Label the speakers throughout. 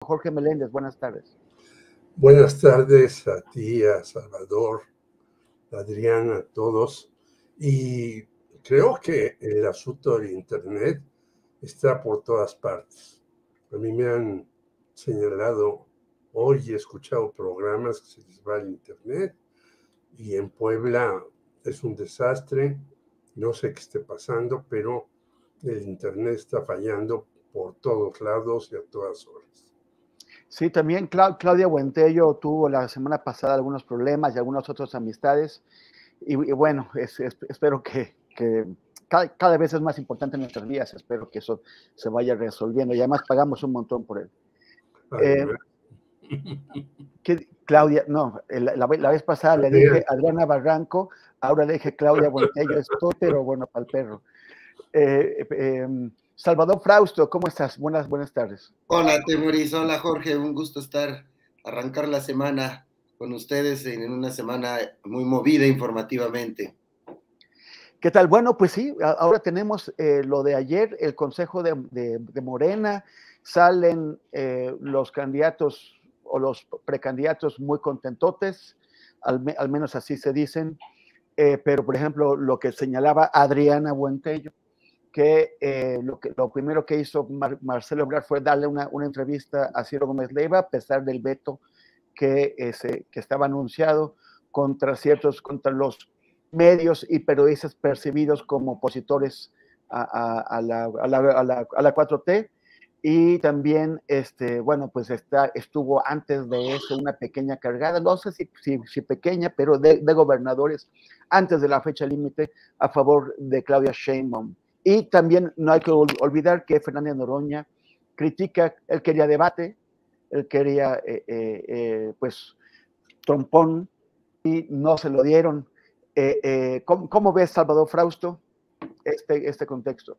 Speaker 1: Jorge Meléndez, buenas tardes.
Speaker 2: Buenas tardes a ti, a Salvador, a Adrián, a todos. Y creo que el asunto del Internet está por todas partes. A mí me han señalado hoy, he escuchado programas que se les va el Internet y en Puebla es un desastre. No sé qué esté pasando, pero el Internet está fallando por todos lados y a todas horas.
Speaker 1: Sí, también Claudia Buentello tuvo la semana pasada algunos problemas y algunas otras amistades. Y bueno, espero que cada vez es más importante en nuestras vidas. Espero que eso se vaya resolviendo. Y además pagamos un montón por él. Claudia, no, la vez pasada le dije Adriana Barranco, ahora le dije Claudia Buentello, es todo, pero bueno, para el perro. Salvador Frausto, ¿cómo estás? Buenas tardes.
Speaker 3: Hola, Temoris, hola Jorge, un gusto arrancar la semana con ustedes en una semana muy movida informativamente.
Speaker 1: ¿Qué tal? Bueno, pues sí, ahora tenemos lo de ayer, el Consejo de Morena, salen los candidatos o los precandidatos muy contentotes, al menos así se dicen, pero por ejemplo, lo que señalaba Adriana Buentello, que lo primero que hizo Marcelo Ebrard fue darle una entrevista a Ciro Gómez Leiva, a pesar del veto que estaba anunciado contra los medios y periodistas percibidos como opositores a la 4T. Y también, bueno, pues estuvo antes de eso una pequeña cargada, no sé si pequeña, pero de gobernadores antes de la fecha límite a favor de Claudia Sheinbaum. Y también no hay que olvidar que Fernández Noroña critica, él quería debate, él quería, pues, trompón, y no se lo dieron. ¿Cómo ves, Salvador Frausto, este contexto?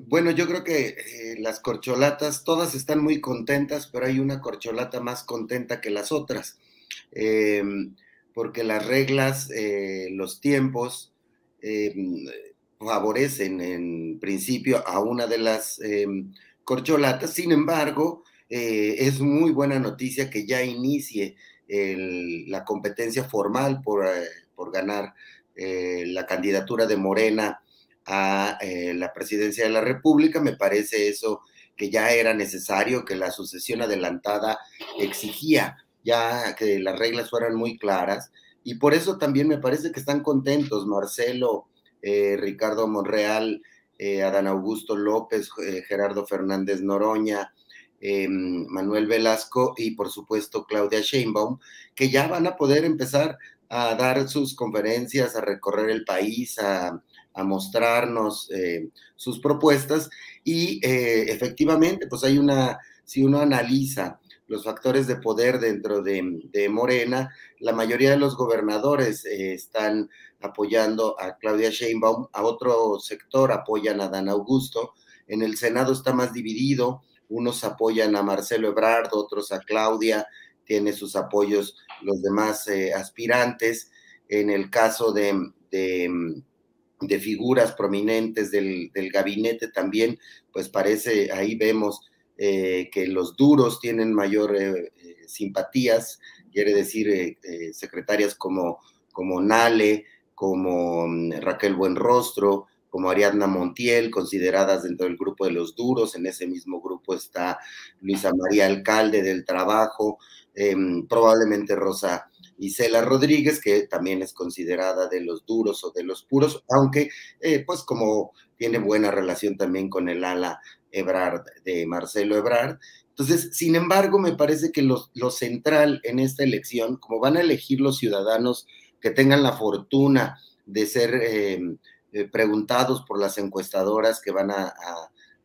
Speaker 3: Bueno, yo creo que las corcholatas, todas están muy contentas, pero hay una corcholata más contenta que las otras, porque las reglas, los tiempos, favorecen en principio a una de las corcholatas. Sin embargo, es muy buena noticia que ya inicie la competencia formal por ganar la candidatura de Morena a la presidencia de la República. Me parece eso que ya era necesario, que la sucesión adelantada exigía ya que las reglas fueran muy claras, y por eso también me parece que están contentos Marcelo, Ricardo Monreal, Adán Augusto López, Gerardo Fernández Noroña, Manuel Velasco y por supuesto Claudia Sheinbaum, que ya van a poder empezar a dar sus conferencias, a recorrer el país, a mostrarnos sus propuestas. Y efectivamente, pues hay si uno analiza los factores de poder dentro de Morena, la mayoría de los gobernadores están apoyando a Claudia Sheinbaum, a otro sector apoyan a Dan Augusto, en el Senado está más dividido, unos apoyan a Marcelo Ebrard, otros a Claudia, tiene sus apoyos los demás aspirantes. En el caso de figuras prominentes del gabinete también, pues parece, ahí vemos que los duros tienen mayor simpatías, quiere decir secretarias como Nale, como Raquel Buenrostro, como Ariadna Montiel, consideradas dentro del grupo de los duros. En ese mismo grupo está Luisa María Alcalde del Trabajo, probablemente Rosa Isela Rodríguez, que también es considerada de los duros o de los puros, aunque pues como tiene buena relación también con el ala Ebrard, de Marcelo Ebrard. Entonces, sin embargo, me parece que lo central en esta elección, como van a elegir los ciudadanos que tengan la fortuna de ser preguntados por las encuestadoras que van a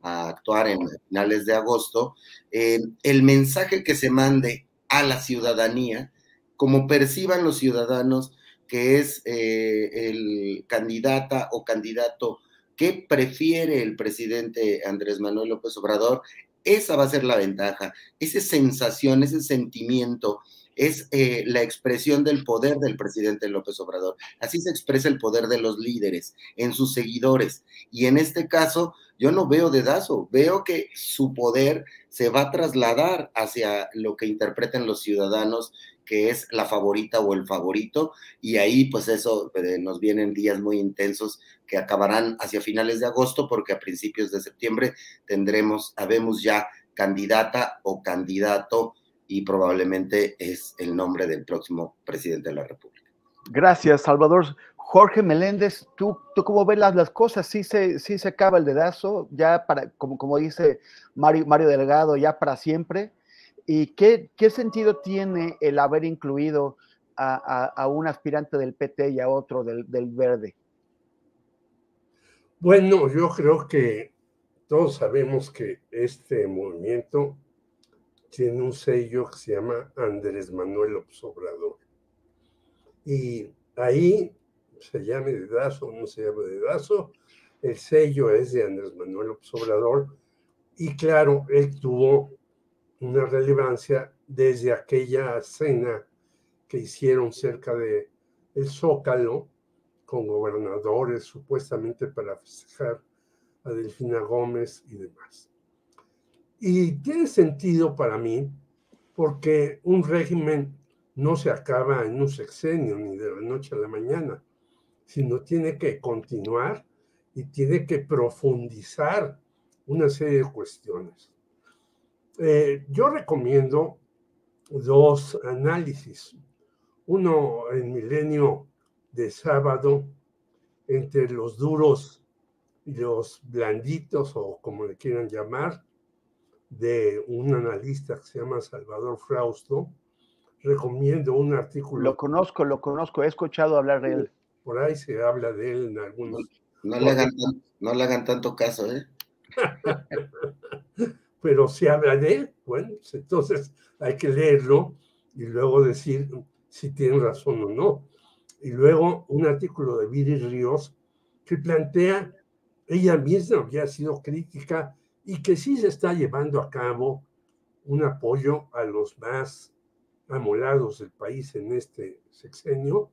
Speaker 3: actuar en finales de agosto, el mensaje que se mande a la ciudadanía, como perciban los ciudadanos que es el candidata o candidato que prefiere el presidente Andrés Manuel López Obrador, esa va a ser la ventaja, esa sensación, ese sentimiento es la expresión del poder del presidente López Obrador. Así se expresa el poder de los líderes en sus seguidores. Y en este caso, yo no veo dedazo, veo que su poder se va a trasladar hacia lo que interpreten los ciudadanos, que es la favorita o el favorito, y ahí pues eso nos vienen días muy intensos que acabarán hacia finales de agosto, porque a principios de septiembre habemos ya candidata o candidato, y probablemente es el nombre del próximo presidente de la República.
Speaker 1: Gracias, Salvador. Jorge Meléndez, ¿tú cómo ves las cosas? ¿Sí se acaba el dedazo? Ya como dice Mario Delgado, ya para siempre. ¿Y qué sentido tiene el haber incluido a un aspirante del PT y a otro del Verde?
Speaker 2: Bueno, yo creo que todos sabemos que este movimiento tiene un sello que se llama Andrés Manuel López Obrador. Y ahí, se llame dedazo o no se llame dedazo, el sello es de Andrés Manuel López Obrador. Y claro, él tuvo una relevancia desde aquella cena que hicieron cerca de el Zócalo con gobernadores, supuestamente para festejar a Delfina Gómez y demás. Y tiene sentido para mí porque un régimen no se acaba en un sexenio ni de la noche a la mañana, sino tiene que continuar y tiene que profundizar una serie de cuestiones. Yo recomiendo dos análisis. Uno en Milenio de sábado, entre los duros y los blanditos, o como le quieran llamar, de un analista que se llama Salvador Frausto. Recomiendo un artículo.
Speaker 1: Lo conozco, he escuchado hablar de él.
Speaker 2: Por ahí se habla de él en algunos.
Speaker 3: No le hagan tanto caso, ¿eh?
Speaker 2: Pero se habla de él, bueno, pues entonces hay que leerlo y luego decir si tienen razón o no. Y luego un artículo de Viri Ríos que plantea, ella misma había sido crítica y que sí se está llevando a cabo un apoyo a los más amolados del país en este sexenio,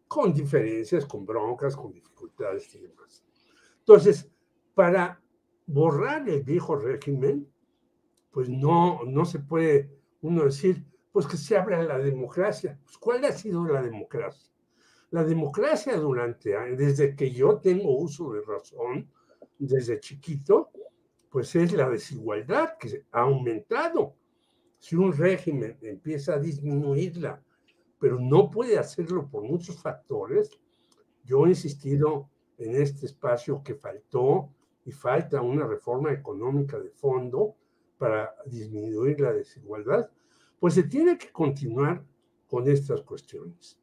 Speaker 2: con diferencias, con broncas, con dificultades y demás. Entonces, para borrar el viejo régimen, pues no se puede uno decir, pues que se abra la democracia. Pues, ¿cuál ha sido la democracia? La democracia desde que yo tengo uso de razón, desde chiquito, pues es la desigualdad que ha aumentado. Si un régimen empieza a disminuirla, pero no puede hacerlo por muchos factores, yo he insistido en este espacio que faltó y falta una reforma económica de fondo para disminuir la desigualdad, pues se tiene que continuar con estas cuestiones.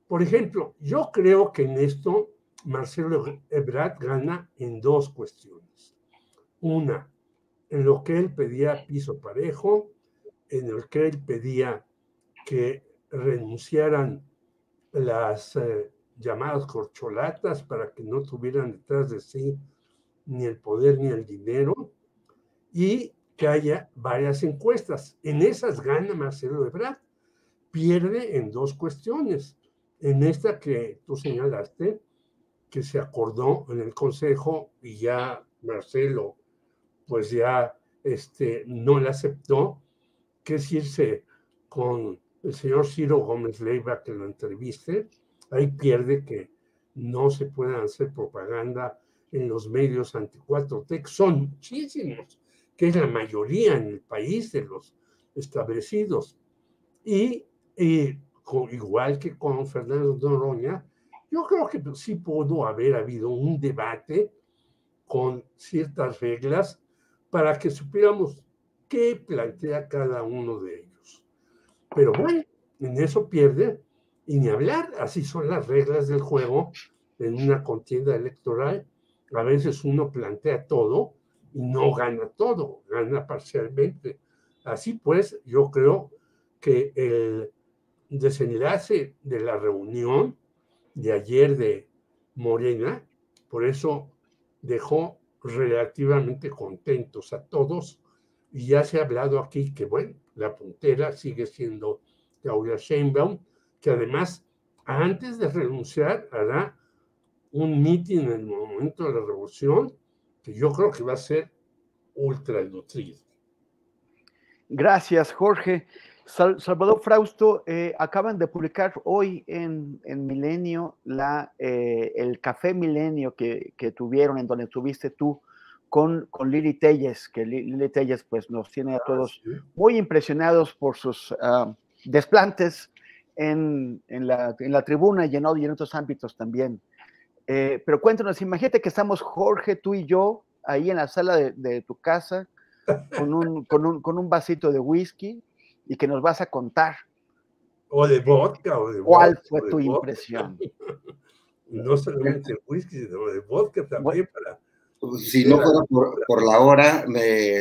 Speaker 2: Por ejemplo, yo creo que en esto Marcelo Ebrard gana en dos cuestiones. Una, en lo que él pedía piso parejo, en el que él pedía que renunciaran las llamadas corcholatas para que no tuvieran detrás de sí ni el poder ni el dinero, y que haya varias encuestas. En esas gana Marcelo Ebrard, pierde en dos cuestiones. En esta que tú señalaste, que se acordó en el Consejo y ya Marcelo pues ya no la aceptó, que es irse con el señor Ciro Gómez Leiva que lo entreviste. Ahí pierde que no se pueda hacer propaganda en los medios anti-4T, que son muchísimos, que es la mayoría en el país de los establecidos. Y igual que con Fernando Noroña, yo creo que sí pudo haber habido un debate con ciertas reglas para que supiéramos qué plantea cada uno de ellos. Pero bueno, en eso pierde, y ni hablar, así son las reglas del juego en una contienda electoral. A veces uno plantea todo y no gana todo, gana parcialmente. Así pues, yo creo que el desenlace de la reunión de ayer de Morena, por eso dejó relativamente contentos a todos, y ya se ha hablado aquí que, bueno, la puntera sigue siendo Claudia Sheinbaum, que además, antes de renunciar, hará un mitin en el momento de la revolución, que yo creo que va a ser ultra nutrido.
Speaker 1: Gracias, Jorge. Salvador Frausto, acaban de publicar hoy en Milenio el Café Milenio que tuvieron, en donde estuviste tú con Lili Telles, que Lili Telles pues, nos tiene a todos muy impresionados por sus desplantes en la tribuna y en otros ámbitos también. Pero cuéntanos, imagínate que estamos Jorge, tú y yo, ahí en la sala de tu casa, con un vasito de whisky y que nos vas a contar.
Speaker 2: O de vodka,
Speaker 1: ¿Cuál fue tu impresión?
Speaker 2: No solamente el whisky, sino de vodka también.
Speaker 3: Si no fuera por la hora,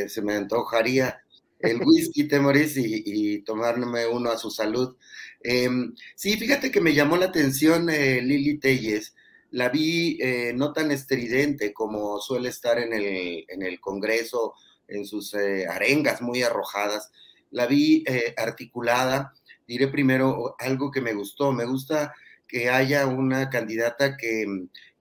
Speaker 3: se me antojaría el whisky, Temoris, y tomarme uno a su salud. Sí, fíjate que me llamó la atención Lili Telles. La vi no tan estridente como suele estar en el Congreso, en sus arengas muy arrojadas. La vi articulada. Diré primero algo que me gustó. Me gusta que haya una candidata que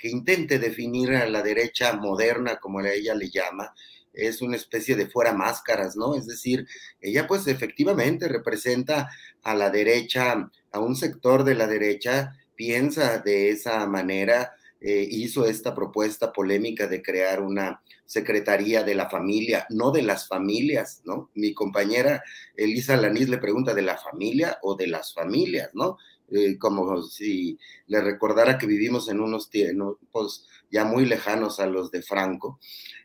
Speaker 3: intente definir a la derecha moderna, como ella le llama. Es una especie de fuera máscaras, ¿no? Es decir, ella pues efectivamente representa a la derecha, a un sector de la derecha, piensa de esa manera, hizo esta propuesta polémica de crear una secretaría de la familia, no de las familias, ¿no? Mi compañera Elisa Lanís le pregunta, ¿de la familia o de las familias, no? Como si le recordara que vivimos en unos tiempos ya muy lejanos a los de Franco.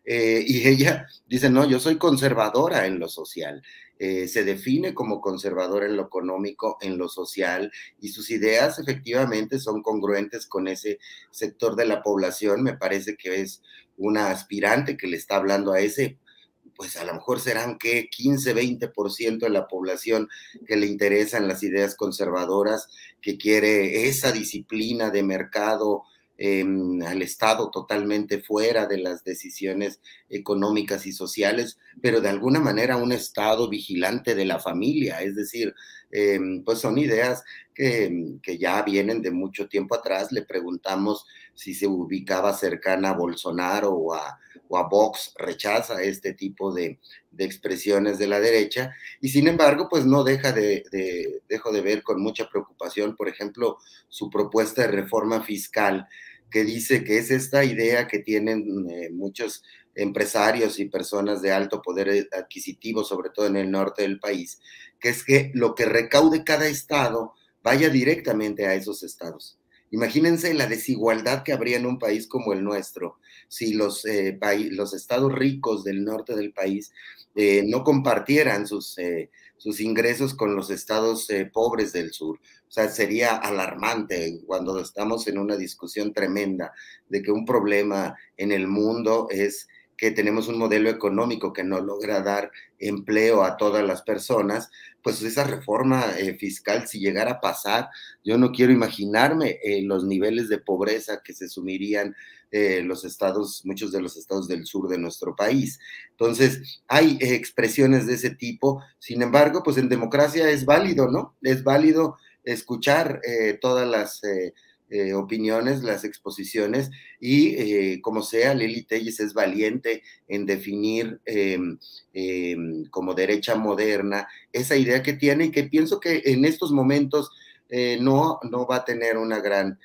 Speaker 3: Y ella dice, no, yo soy conservadora en lo social. Se define como conservadora en lo económico, en lo social, y sus ideas efectivamente son congruentes con ese sector de la población. Me parece que es una aspirante que le está hablando a ese, pues a lo mejor serán que 15, 20% de la población que le interesan las ideas conservadoras, que quiere esa disciplina de mercado, al Estado totalmente fuera de las decisiones económicas y sociales, pero de alguna manera un Estado vigilante de la familia. Es decir, pues son ideas que ya vienen de mucho tiempo atrás. Le preguntamos si se ubicaba cercana a Bolsonaro o a Vox. Rechaza este tipo de expresiones de la derecha, y sin embargo, pues no dejo de ver con mucha preocupación, por ejemplo, su propuesta de reforma fiscal, que dice que es esta idea que tienen muchos empresarios y personas de alto poder adquisitivo, sobre todo en el norte del país, que es que lo que recaude cada estado vaya directamente a esos estados. Imagínense la desigualdad que habría en un país como el nuestro si los estados ricos del norte del país no compartieran sus ingresos con los estados pobres del sur. O sea, sería alarmante cuando estamos en una discusión tremenda de que un problema en el mundo es que tenemos un modelo económico que no logra dar empleo a todas las personas. Pues esa reforma fiscal, si llegara a pasar, yo no quiero imaginarme los niveles de pobreza que se sumirían muchos de los estados del sur de nuestro país. Entonces, hay expresiones de ese tipo. Sin embargo, pues en democracia es válido, ¿no? Es válido escuchar todas las opiniones, las exposiciones, y como sea, Lili Telles es valiente en definir como derecha moderna esa idea que tiene, y que pienso que en estos momentos no va a tener una gran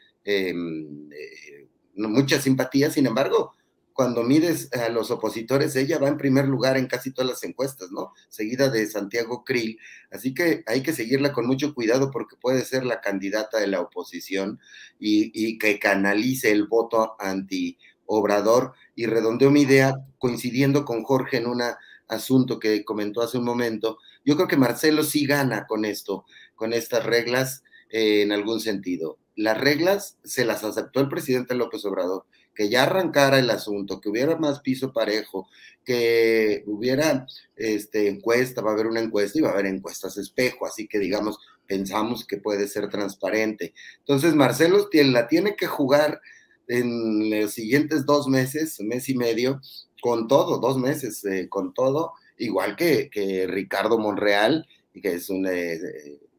Speaker 3: mucha simpatía. Sin embargo, cuando mides a los opositores, ella va en primer lugar en casi todas las encuestas, ¿no? Seguida de Santiago Krill. Así que hay que seguirla con mucho cuidado, porque puede ser la candidata de la oposición y que canalice el voto anti-Obrador. Y redondeo mi idea coincidiendo con Jorge en un asunto que comentó hace un momento. Yo creo que Marcelo sí gana con esto, con estas reglas en algún sentido. Las reglas se las aceptó el presidente López Obrador, que ya arrancara el asunto, que hubiera más piso parejo, que hubiera encuesta, va a haber una encuesta y va a haber encuestas espejo, así que digamos, pensamos que puede ser transparente. Entonces Marcelo la tiene que jugar en los siguientes 2 meses, mes y medio, con todo, 2 meses con todo, igual que Ricardo Monreal, que es un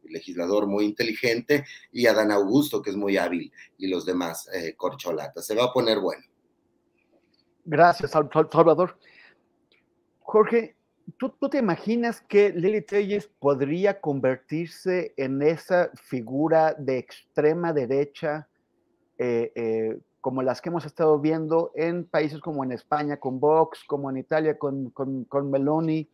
Speaker 3: legislador muy inteligente, y Adán Augusto, que es muy hábil, y los demás corcholatas. Se va a poner bueno.
Speaker 1: Gracias, Salvador. Jorge, ¿tú te imaginas que Lili Telles podría convertirse en esa figura de extrema derecha como las que hemos estado viendo en países como en España con Vox, como en Italia con Meloni,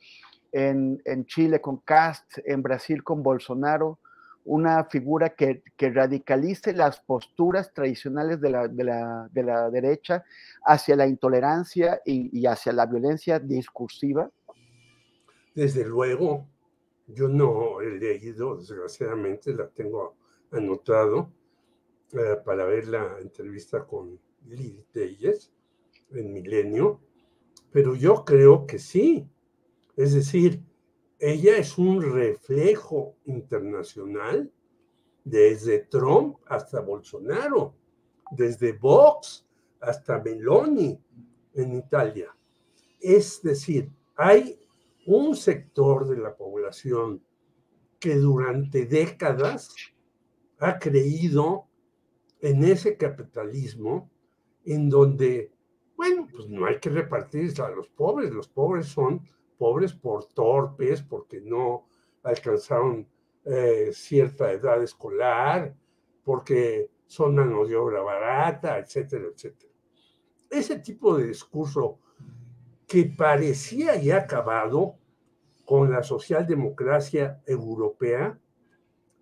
Speaker 1: en Chile con Kast, en Brasil con Bolsonaro? Una figura que radicalice las posturas tradicionales de la derecha hacia la intolerancia y hacia la violencia discursiva?
Speaker 2: Desde luego, yo no he leído, desgraciadamente la tengo anotado para ver la entrevista con Lili Telles en Milenio, pero yo creo que sí. Es decir, ella es un reflejo internacional desde Trump hasta Bolsonaro, desde Vox hasta Meloni en Italia. Es decir, hay un sector de la población que durante décadas ha creído en ese capitalismo en donde, bueno, pues no hay que repartirse a los pobres son pobres por torpes, porque no alcanzaron cierta edad escolar, porque son mano de obra barata, etcétera, etcétera. Ese tipo de discurso que parecía ya acabado con la socialdemocracia europea,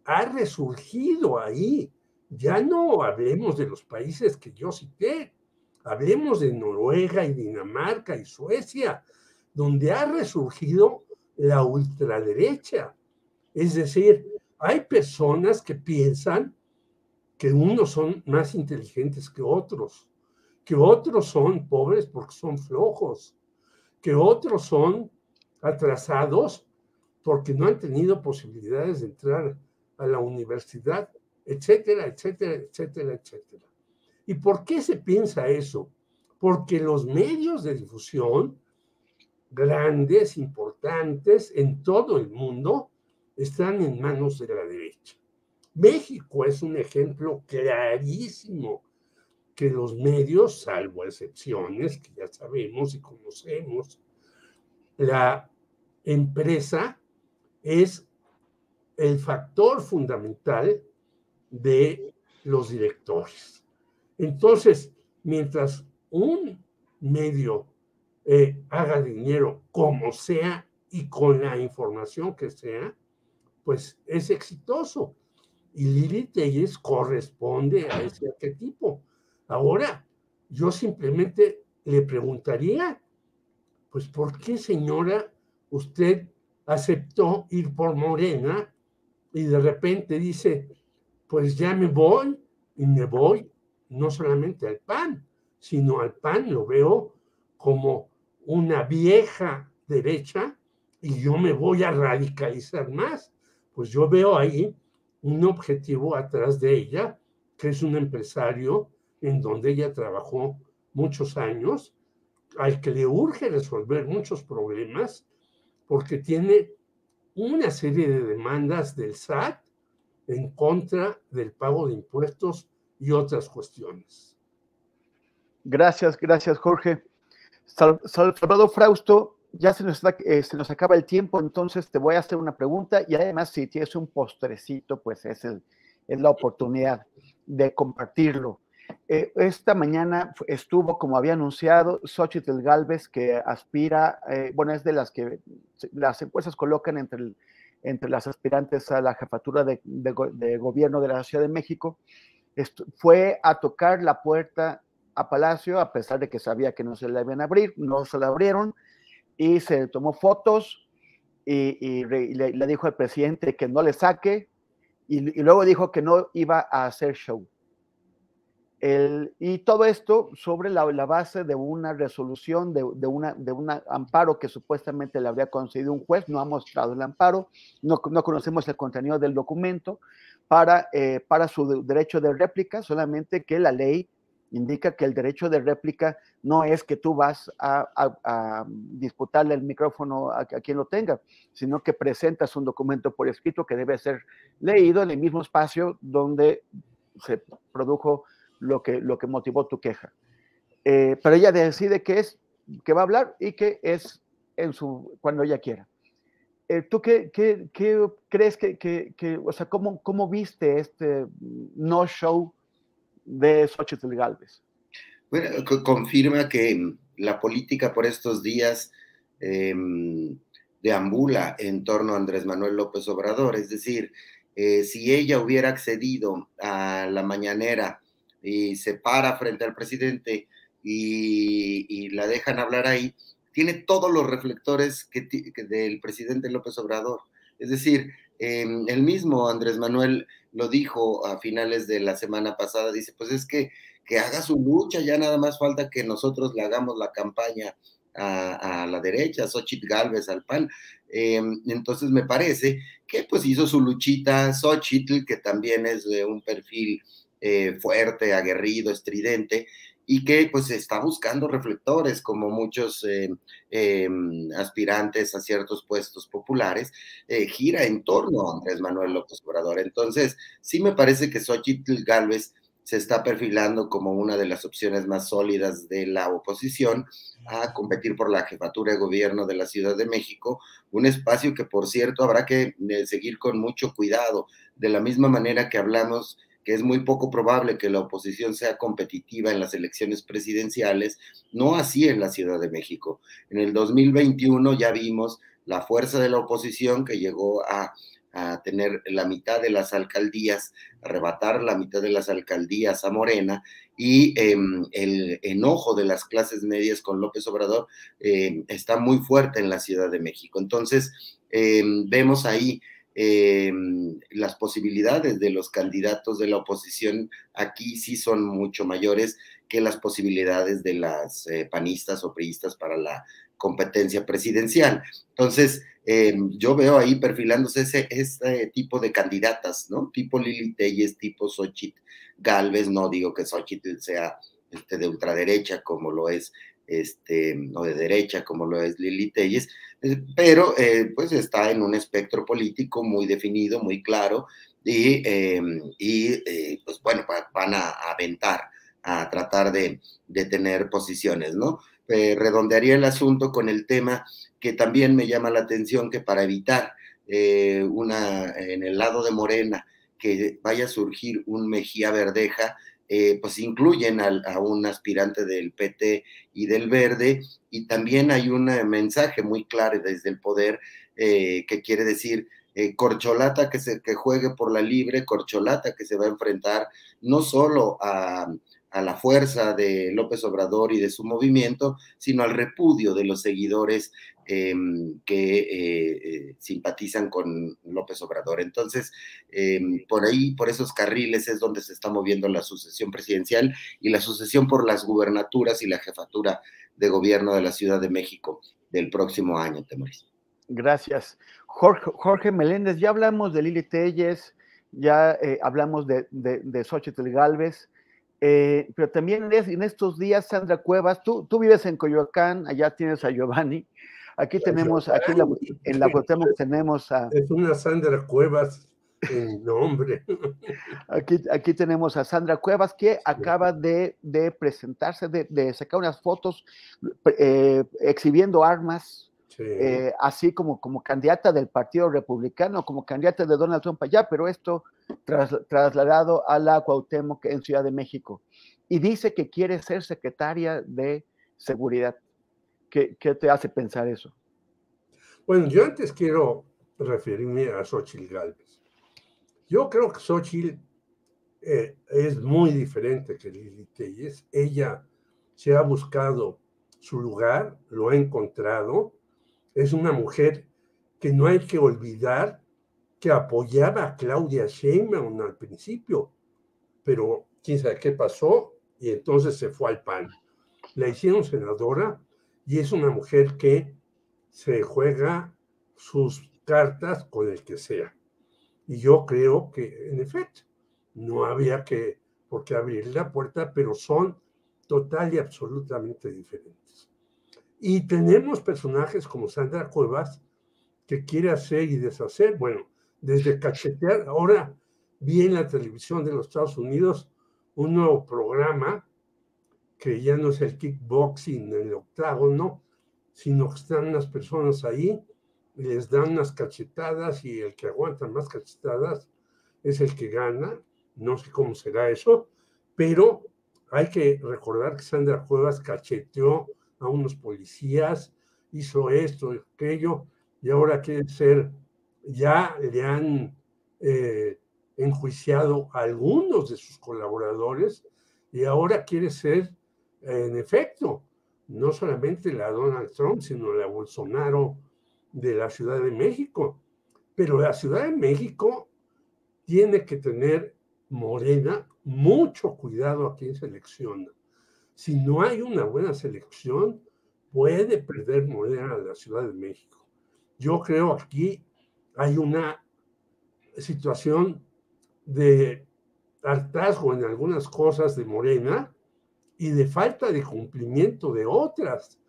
Speaker 2: ha resurgido ahí. Ya no hablemos de los países que yo cité, hablemos de Noruega y Dinamarca y Suecia, donde ha resurgido la ultraderecha. Es decir, hay personas que piensan que unos son más inteligentes que otros son pobres porque son flojos, que otros son atrasados porque no han tenido posibilidades de entrar a la universidad, etcétera, etcétera, etcétera, etcétera. ¿Y por qué se piensa eso? Porque los medios de difusión grandes, importantes, en todo el mundo, están en manos de la derecha. México es un ejemplo clarísimo que los medios, salvo excepciones que ya sabemos y conocemos, la empresa es el factor fundamental de los directores. Entonces, mientras un medio haga dinero como sea y con la información que sea, pues es exitoso. Y Lili Telles corresponde a ese arquetipo. Ahora, yo simplemente le preguntaría, pues, ¿por qué, señora, usted aceptó ir por Morena y de repente dice, pues ya me voy, y me voy no solamente al PAN, sino al PAN lo veo como una vieja derecha y yo me voy a radicalizar más? Pues yo veo ahí un objetivo atrás de ella, que es un empresario en donde ella trabajó muchos años, al que le urge resolver muchos problemas, porque tiene una serie de demandas del SAT en contra del pago de impuestos y otras cuestiones.
Speaker 1: Gracias, Jorge. Salvador Frausto, ya se nos acaba el tiempo, entonces te voy a hacer una pregunta y además si tienes un postrecito, pues es la oportunidad de compartirlo. Esta mañana estuvo, como había anunciado, Xóchitl Gálvez, que aspira, bueno, es de las que las encuestas colocan entre las aspirantes a la jefatura de gobierno de la Ciudad de México. Fue a tocar la puerta a Palacio, a pesar de que sabía que no se la iban a abrir, no se la abrieron, y se tomó fotos y le dijo al presidente que no le saque, y luego dijo que no iba a hacer show. Y todo esto sobre la base de una resolución, de un amparo que supuestamente le habría concedido un juez. No ha mostrado el amparo, no conocemos el contenido del documento para su derecho de réplica, solamente que la ley indica que el derecho de réplica no es que tú vas a disputarle el micrófono a quien lo tenga, sino que presentas un documento por escrito que debe ser leído en el mismo espacio donde se produjo lo que motivó tu queja. Pero ella decide que va a hablar y que es cuando ella quiera. ¿Tú qué crees o sea, cómo viste este no-show de Xóchitl Gálvez?
Speaker 3: Bueno, confirma que la política por estos días deambula en torno a Andrés Manuel López Obrador, es decir, si ella hubiera accedido a la mañanera y se para frente al presidente y la dejan hablar ahí, tiene todos los reflectores del presidente López Obrador. Es decir, el mismo Andrés Manuel lo dijo a finales de la semana pasada, dice, pues es que haga su lucha, ya nada más falta que nosotros le hagamos la campaña a la derecha, a Xóchitl Gálvez, al PAN. Entonces me parece que pues hizo su luchita Xóchitl, que también es de un perfil fuerte, aguerrido, estridente, y que pues está buscando reflectores como muchos aspirantes a ciertos puestos populares, gira en torno a Andrés Manuel López Obrador. Entonces sí me parece que Xóchitl Gálvez se está perfilando como una de las opciones más sólidas de la oposición a competir por la jefatura de gobierno de la Ciudad de México, un espacio que, por cierto, habrá que seguir con mucho cuidado, de la misma manera que hablamos que es muy poco probable que la oposición sea competitiva en las elecciones presidenciales, no así en la Ciudad de México. En el 2021 ya vimos la fuerza de la oposición que llegó a tener la mitad de las alcaldías, arrebatar la mitad de las alcaldías a Morena, y el enojo de las clases medias con López Obrador está muy fuerte en la Ciudad de México. Entonces, vemos ahí las posibilidades de los candidatos de la oposición aquí sí son mucho mayores que las posibilidades de las panistas o priistas para la competencia presidencial. Entonces, yo veo ahí perfilándose este tipo de candidatas, ¿no? Tipo Lili Téllez, tipo Xóchitl Gálvez. No digo que Xóchitl sea de ultraderecha como lo es, o de derecha como lo es Lili Téllez, pero pues está en un espectro político muy definido, muy claro, y pues bueno, van a aventar, a tratar de tener posiciones, ¿no? Redondearía el asunto con el tema que también me llama la atención, que para evitar en el lado de Morena que vaya a surgir un Mejía Verdeja, pues incluyen a un aspirante del PT y del Verde, y también hay un mensaje muy claro desde el poder que quiere decir corcholata que juegue por la libre, corcholata que se va a enfrentar no solo a la fuerza de López Obrador y de su movimiento, sino al repudio de los seguidores que simpatizan con López Obrador. Entonces, por ahí, por esos carriles es donde se está moviendo la sucesión presidencial y la sucesión por las gubernaturas y la jefatura de gobierno de la Ciudad de México del próximo año, Temoris.
Speaker 1: Gracias. Jorge Meléndez, ya hablamos de Lili Téllez, ya hablamos de Xóchitl Gálvez, pero también en estos días, Sandra Cuevas, tú vives en Coyoacán, allá tienes a Giovanni. Aquí tenemos, aquí en la Cuauhtémoc tenemos a...
Speaker 2: Es una Sandra Cuevas en nombre.
Speaker 1: Aquí tenemos a Sandra Cuevas, que acaba de presentarse, de sacar unas fotos exhibiendo armas,
Speaker 2: Sí.
Speaker 1: así como candidata del Partido Republicano, como candidata de Donald Trump allá, pero esto trasladado a la Cuauhtémoc en Ciudad de México. Y dice que quiere ser secretaria de Seguridad. ¿Qué te hace pensar eso?
Speaker 2: Bueno, yo antes quiero referirme a Xóchitl Gálvez. Yo creo que Xóchitl es muy diferente que Lili Téllez. Ella se ha buscado su lugar, lo ha encontrado. Es una mujer que no hay que olvidar que apoyaba a Claudia Sheinbaum al principio, pero quién sabe qué pasó y entonces se fue al PAN. La hicieron senadora y es una mujer que se juega sus cartas con el que sea. Y yo creo que, en efecto, no había que por qué abrir la puerta, pero son total y absolutamente diferentes. Y tenemos personajes como Sandra Cuevas, que quiere hacer y deshacer, bueno, desde cachetear. Ahora vi en la televisión de los Estados Unidos un nuevo programa que ya no es el kickboxing en el octágono, sino que están unas personas ahí, les dan unas cachetadas y el que aguanta más cachetadas es el que gana. No sé cómo será eso, pero hay que recordar que Sandra Cuevas cacheteó a unos policías, hizo esto y aquello, y ahora quiere ser, ya le han enjuiciado a algunos de sus colaboradores, y ahora quiere ser, en efecto, no solamente la Donald Trump, sino la Bolsonaro de la Ciudad de México. Pero la Ciudad de México tiene que tener, Morena, mucho cuidado a quién selecciona. Si no hay una buena selección, puede perder Morena a la Ciudad de México. Yo creo que aquí hay una situación de hartazgo en algunas cosas de Morena y de falta de cumplimiento de otras.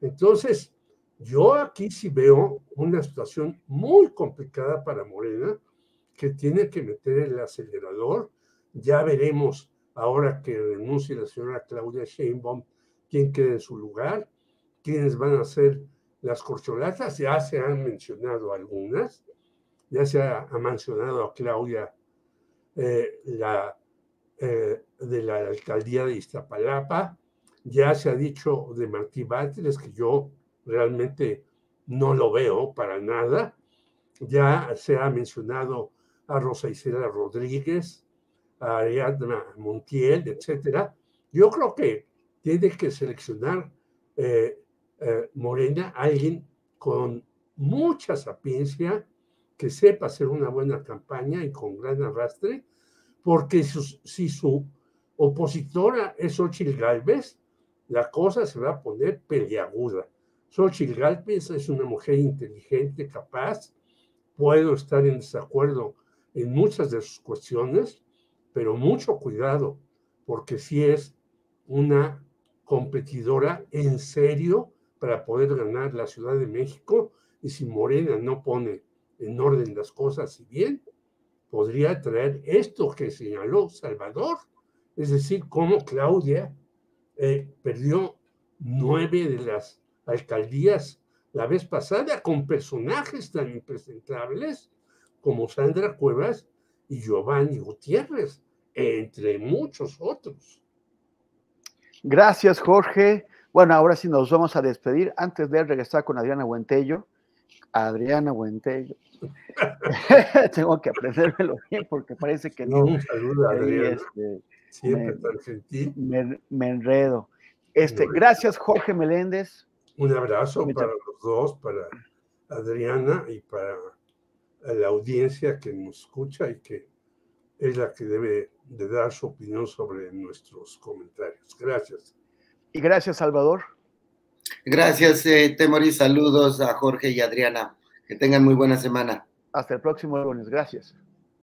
Speaker 2: Entonces, yo aquí sí veo una situación muy complicada para Morena, que tiene que meter el acelerador. Ya veremos ahora que renuncie la señora Claudia Sheinbaum quién queda en su lugar, quiénes van a ser las corcholatas. Ya se han mencionado algunas, ya se ha mencionado a Claudia de la alcaldía de Iztapalapa, ya se ha dicho de Martí Batres, que yo realmente no lo veo para nada, ya se ha mencionado a Rosa Isela Rodríguez, a Ariadna Montiel, etcétera. Yo creo que tiene que seleccionar Morena a alguien con mucha sapiencia, que sepa hacer una buena campaña y con gran arrastre, porque si su opositora es Xóchitl Gálvez, la cosa se va a poner peliaguda. Xóchitl Gálvez es una mujer inteligente, capaz. Puedo estar en desacuerdo en muchas de sus cuestiones, pero mucho cuidado, porque sí es una competidora en serio para poder ganar la Ciudad de México, y si Morena no pone en orden las cosas y bien, podría traer esto que señaló Salvador, es decir, cómo Claudia perdió 9 de las alcaldías la vez pasada con personajes tan impresentables como Sandra Cuevas y Giovanni Gutiérrez, entre muchos otros.
Speaker 1: Gracias, Jorge. Bueno, ahora sí nos vamos a despedir antes de regresar con Adriana Buentello. Adriana Buentello. Tengo que aprendérmelo bien porque parece que no.
Speaker 2: Un saludo a Adriana. Siempre tan gentil.
Speaker 1: Me enredo. Gracias, Jorge Meléndez.
Speaker 2: Un abrazo para los dos, para Adriana y para la audiencia que nos escucha y que es la que debe de dar su opinión sobre nuestros comentarios. Gracias.
Speaker 1: Y gracias, Salvador.
Speaker 3: Gracias, Temoris. Saludos a Jorge y Adriana. Que tengan muy buena semana.
Speaker 1: Hasta el próximo lunes. Gracias.